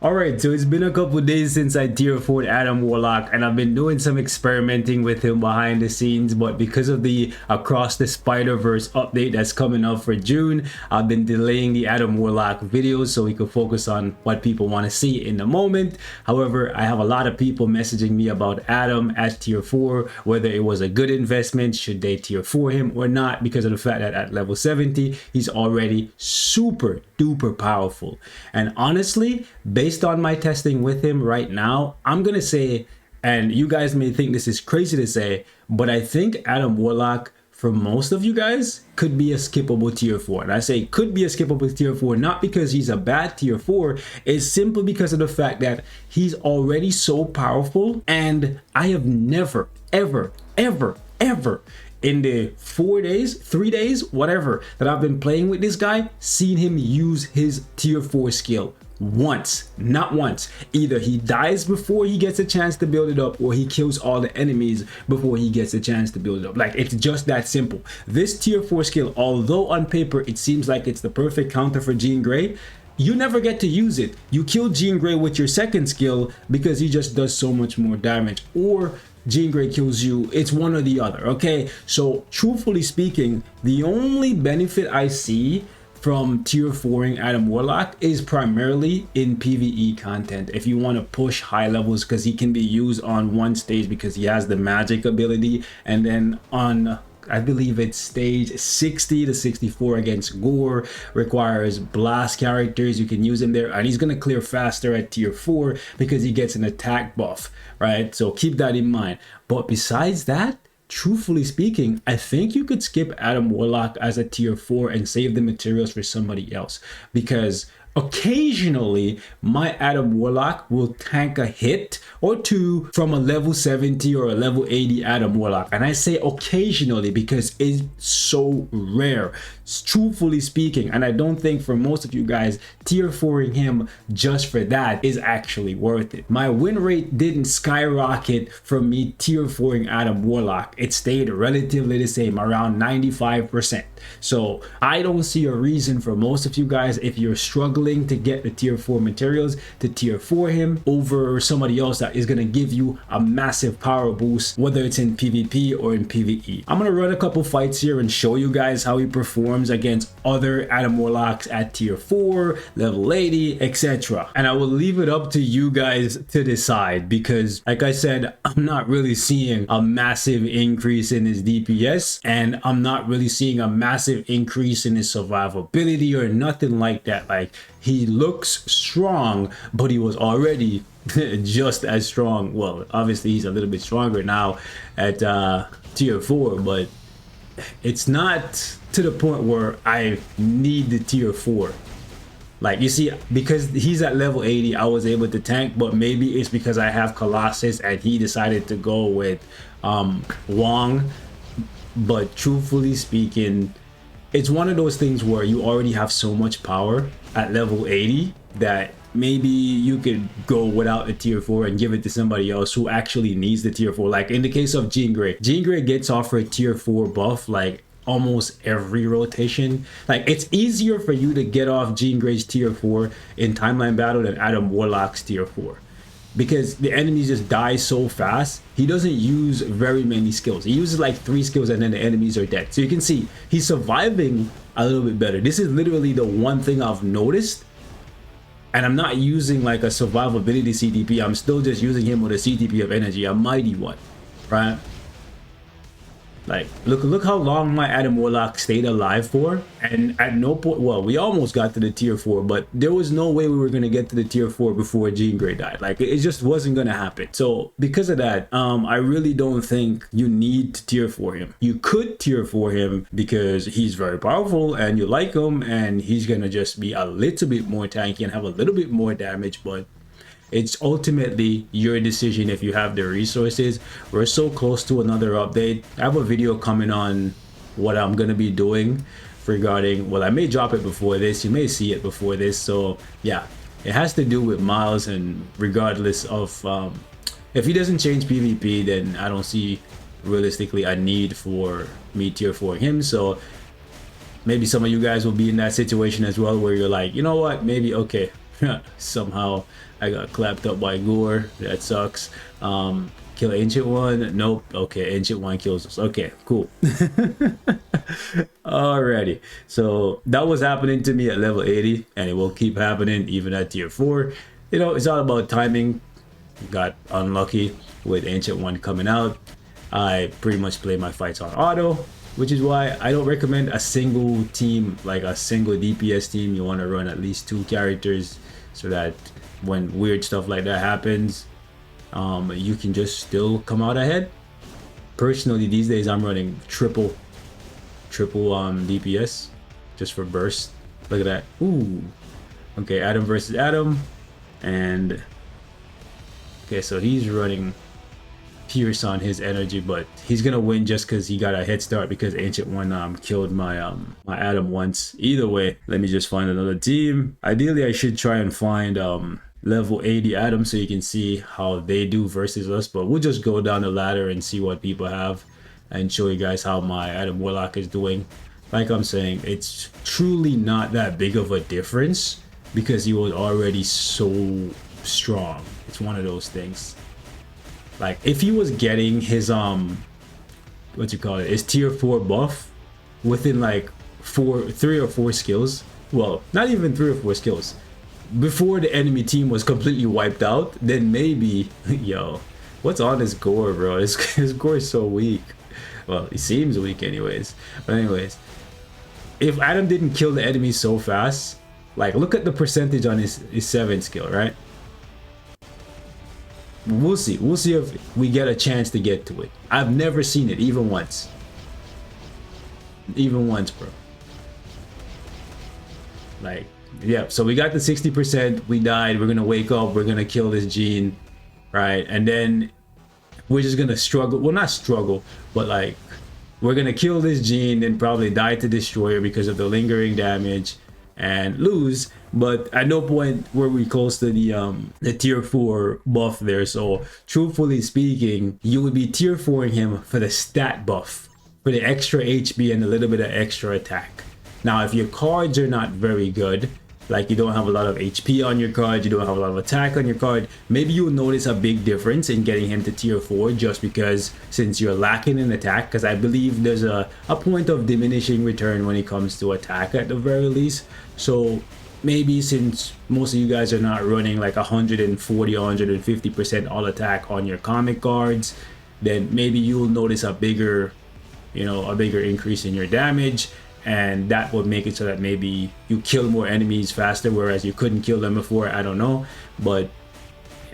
Alright, so it's been a couple days since I tier 4'd Adam Warlock, and I've been doing some experimenting with him behind the scenes, but because of the Across the Spider-Verse update that's coming up for June, I've been delaying the Adam Warlock videos so we could focus on what people want to see in the moment. However, I have a lot of people messaging me about Adam at tier 4, whether it was a good investment, should they tier 4 him or not, because of the fact that at level 70, he's already super duper powerful. And honestly, based on my testing with him right now, I'm gonna say, and you guys may think this is crazy to say, but I think Adam Warlock, for most of you guys, could be a skippable tier 4. And I say could be a skippable tier 4, not because he's a bad tier 4, it's simply because of the fact that he's already so powerful, and I have never, ever in the 4 days, 3 days, whatever, that I've been playing with this guy, seen him use his tier 4 skill once. Not once. Either he dies before he gets a chance to build it up, or he kills all the enemies before he gets a chance to build it up. Like, it's just that simple. This tier 4 skill, although on paper it seems like it's the perfect counter for Jean Grey, you never get to use it. You kill Jean Grey with your second skill because he just does so much more damage, or Jean Grey kills you. It's one or the other, okay? So truthfully speaking, the only benefit I see from tier 4ing Adam Warlock is primarily in PvE content. If you want to push high levels, because he can be used on one stage because he has the magic ability, and then on, I believe it's stage 60 to 64 against Gore, requires blast characters. You can use him there, and he's gonna clear faster at tier 4 because he gets an attack buff, right? So keep that in mind. But besides that, truthfully speaking, I think you could skip Adam Warlock as a tier 4 and save the materials for somebody else, because occasionally my Adam Warlock will tank a hit or two from a level 70 or a level 80 Adam Warlock. And I say occasionally because it's so rare, truthfully speaking. And I don't think for most of you guys, tier 4ing him just for that is actually worth it. My win rate didn't skyrocket from me tier 4ing Adam Warlock. It stayed relatively the same, around 95%. So I don't see a reason for most of you guys, if you're struggling to get the tier 4 materials, to tier 4 him over somebody else that is going to give you a massive power boost, whether it's in PvP or in PvE. I'm going to run a couple fights here and show you guys how he performs against other Adam Warlocks at tier 4, level 80, etc. And I will leave it up to you guys to decide, because like I said, I'm not really seeing a massive increase in his DPS, and I'm not really seeing a massive increase in his survivability or nothing like that. Like, he looks strong, but he was already just as strong. Well, obviously he's a little bit stronger now at tier 4, but it's not to the point where I need the tier 4. Like, you see, because he's at level 80, I was able to tank, but maybe it's because I have Colossus and he decided to go with Wong. But truthfully speaking, it's one of those things where you already have so much power at level 80 that maybe you could go without a tier 4 and give it to somebody else who actually needs the tier 4. Like in the case of Jean Grey, Jean Grey gets offered a tier 4 buff like almost every rotation. Like, it's easier for you to get off Jean Grey's tier 4 in timeline battle than Adam Warlock's tier 4, because the enemies just die so fast. He doesn't use very many skills. He uses like 3 skills and then the enemies are dead. So you can see he's surviving a little bit better. This is literally the one thing I've noticed. And I'm not using like a survivability CTP. I'm still just using him with a CTP of energy, a mighty one, right? Like, look how long my Adam Warlock stayed alive for, and at no point, well, we almost got to the tier 4, but there was no way we were going to get to the tier 4 before Jean Grey died. Like, it just wasn't going to happen. So because of that, I really don't think you need to tier 4 him. You could tier 4 him because he's very powerful and you like him, and he's going to just be a little bit more tanky and have a little bit more damage, but it's ultimately your decision if you have the resources. We're so close to another update. I have a video coming on what I'm going to be doing regarding, well, I may drop it before this, you may see it before this. So yeah, it has to do with Miles, and regardless of if he doesn't change PvP, then I don't see realistically a need for me tier 4 him. So maybe some of you guys will be in that situation as well, where you're like, you know what, maybe okay, Somehow I got clapped up by Gore. That sucks. Kill Ancient One. Nope. Okay, Ancient One kills us. Okay, cool. Alrighty. So that was happening to me at level 80, and it will keep happening even at tier 4. You know, it's all about timing. Got unlucky with Ancient One coming out. I pretty much play my fights on auto, which is why I don't recommend a single team, like a single DPS team. You want to run at least 2 characters so that when weird stuff like that happens, you can just still come out ahead. Personally, these days I'm running triple DPS just for burst. Look at that. Ooh. Okay, Adam versus Adam. And okay, so he's running Pierce on his energy, but he's gonna win just because he got a head start because Ancient One killed my my Adam once. Either way, let me just find another team. Ideally I should try and find level 80 Adam so you can see how they do versus us, but we'll just go down the ladder and see what people have and show you guys how my Adam Warlock is doing. Like I'm saying, it's truly not that big of a difference because he was already so strong. It's one of those things. Like if he was getting his what you call it, his tier 4 buff within like 3 or 4 skills, well, not even 3 or 4 skills, before the enemy team was completely wiped out, then maybe yo, what's on his Gore, bro? His Gore is so weak. Well, he seems weak anyways. But anyways, if Adam didn't kill the enemy so fast, like look at the percentage on his 7 skill, right? We'll see if we get a chance to get to it. I've never seen it even once, bro. Like, yeah, so we got the 60%, we died, we're gonna wake up, we're gonna kill this gene, right? And then we're just gonna struggle, well, not struggle, but like we're gonna kill this gene and probably die to Destroyer because of the lingering damage and lose. But at no point were we close to the tier 4 buff there. So truthfully speaking, you would be tier 4ing him for the stat buff, for the extra HP and a little bit of extra attack. Now if your cards are not very good, like you don't have a lot of HP on your card, you don't have a lot of attack on your card, maybe you'll notice a big difference in getting him to tier 4 just because since you're lacking in attack, because I believe there's a point of diminishing return when it comes to attack at the very least. So maybe since most of you guys are not running like 140 or 150% all attack on your comic cards, then maybe you'll notice a bigger, you know, a bigger increase in your damage, and that would make it so that maybe you kill more enemies faster, whereas you couldn't kill them before. I don't know, but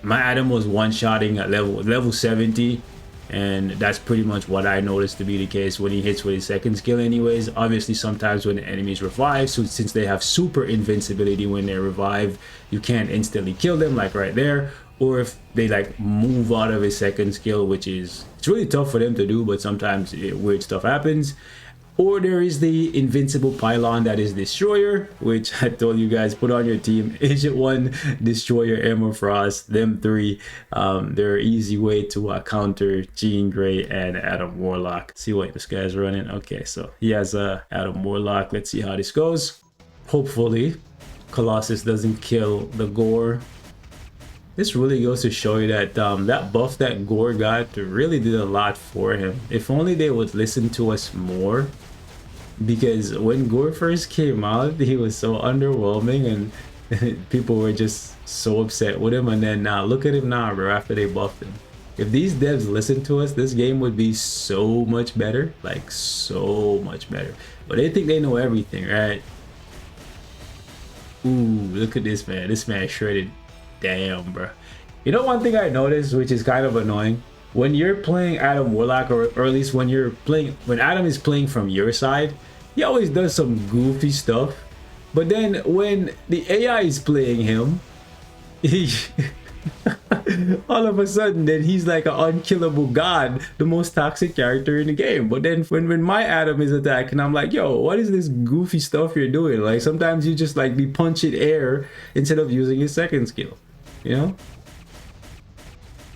my Adam was one-shotting at level 70, and that's pretty much what I noticed to be the case when he hits with his 2nd skill anyways. Obviously sometimes when the enemies revive, so since they have super invincibility when they revive, you can't instantly kill them like right there, or if they like move out of his 2nd skill, which is, it's really tough for them to do, but sometimes weird stuff happens. Or there is the invincible pylon that is Destroyer, which I told you guys, put on your team. Ancient One, Destroyer, Emma Frost, them 3. They're an easy way to counter Jean Grey and Adam Warlock. See what this guy's running. Okay, so he has Adam Warlock. Let's see how this goes. Hopefully, Colossus doesn't kill the Gore. This really goes to show you that that buff that Gore got really did a lot for him. If only they would listen to us more. Because when Gore first came out, he was so underwhelming and people were just so upset with him. And then now look at him now, bro, after they buffed him. If these devs listened to us, this game would be so much better. Like so much better. But they think they know everything, right? Ooh, look at this man. This man shredded. Damn, bro. You know one thing I noticed, which is kind of annoying, when you're playing Adam Warlock, or at least when Adam is playing from your side, he always does some goofy stuff. But then when the AI is playing him, he all of a sudden then he's like an unkillable god, the most toxic character in the game. But then when my Adam is attacking, I'm like, yo, what is this goofy stuff you're doing? Like sometimes you just like be punching air instead of using his 2nd skill, you know?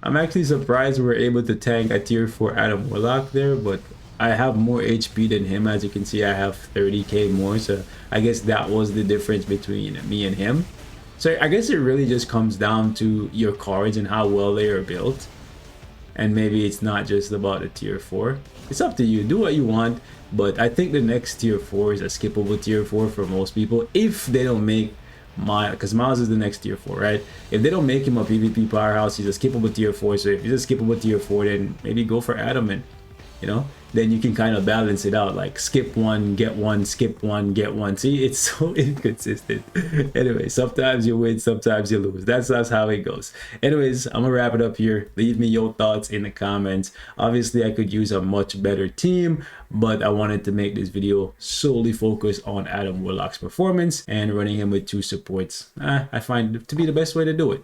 I'm actually surprised we were able to tank a tier 4 Adam Warlock there, but I have more HP than him. As you can see, I have 30k more, so I guess that was the difference between me and him. So I guess it really just comes down to your cards and how well they are built. And maybe it's not just about the tier 4. It's up to you. Do what you want. But I think the next tier 4 is a skippable tier 4 for most people. If they don't make Miles, because Miles is the next tier 4, right? If they don't make him a PvP powerhouse, he's a skippable tier 4. So if he's a skippable tier 4, then maybe go for Adam, and you know, then you can kind of balance it out, like skip one, get one, skip one, get one. See, it's so inconsistent. Anyway, sometimes you win, sometimes you lose. That's how it goes. Anyways, I'm gonna wrap it up here. Leave me your thoughts in the comments. Obviously, I could use a much better team, but I wanted to make this video solely focus on Adam Warlock's performance, and running him with 2 supports I find to be the best way to do it.